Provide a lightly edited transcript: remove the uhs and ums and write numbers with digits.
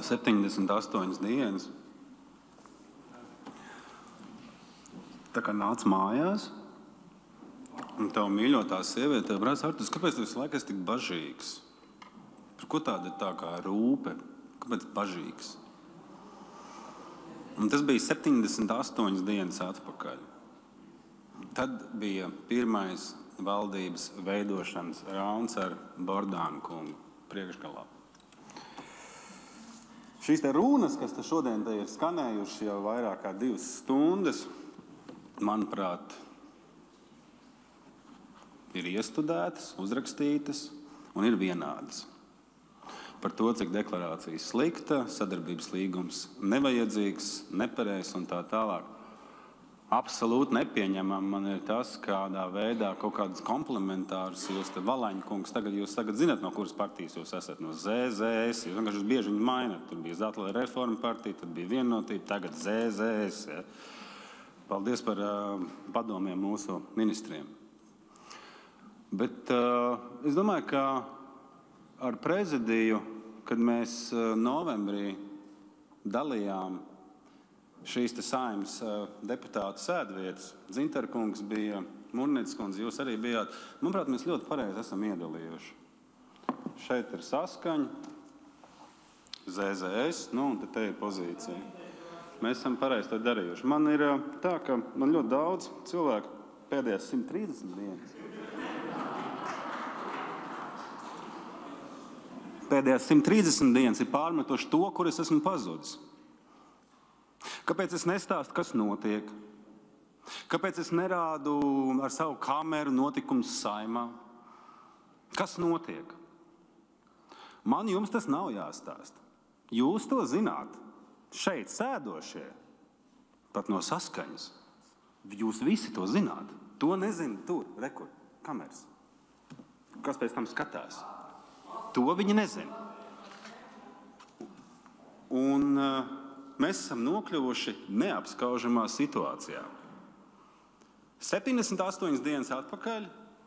78 dienas. Tā kā nāc mājās, un tavu mīļotā sieviete tev prasa, Arturs, kāpēc tu visu laiku esi tik bažīgs? Par ko tāda ir tā kā rūpe? Kāpēc bažīgs? Un tas bija 78 dienas atpakaļ. Tad bija pirmais valdības veidošanas rauns ar Bordānu kungu priekšgalā. Šīs te runas, kas te šodien te ir skanējuši jau vairāk kā 2 stundas, manuprāt, ir iestudētas, uzrakstītas un ir vienādas. Par to, cik deklarācija slikta, sadarbības līgums nevajadzīgs, nepareizs un tā tālāk. Absolūti nepieņemam man ir tas, kādā veidā kaut kādus komplementārus jūs te Valaņkungs, jūs tagad zināt, no kuras partijas jūs esat, no ZZS, jūs vienkārši bieži viņu mainat. Tur bija Zatlē reforma partija, tad bija Vienotība, tagad ZZS. Ja. Paldies par padomiem mūsu ministriem. Bet es domāju, ka ar prezidiju, kad mēs novembrī dalījām šīs te Saeimas deputātu sēdvietas, Dzintarkungs bija, Murnītis kundze, jūs arī bijāt. Manuprāt, mēs ļoti pareizi esam iedalījuši. Šeit ir Saskaņa, ZZS, un te ir pozīcija. Mēs esam pareizi to darījuši. Man ir tā, ka man ļoti daudz cilvēku pēdējās 130 dienas. Pēdējās 130 dienas ir pārmetuši to, kur es esmu pazudis. Kāpēc es nestāstu, kas notiek? Kāpēc es nerādu ar savu kameru notikumus Saeimā? Kas notiek? Man jums tas nav jāstāsta. Jūs to zināt. Šeit sēdošie, pat no Saskaņas. Jūs visi to zināt. To nezina tur, rekur, kameras. Kas pēc tam skatās? To viņi nezina. Un mēs esam nokļuvuši neapskaužamā situācijā. 78 dienas atpakaļ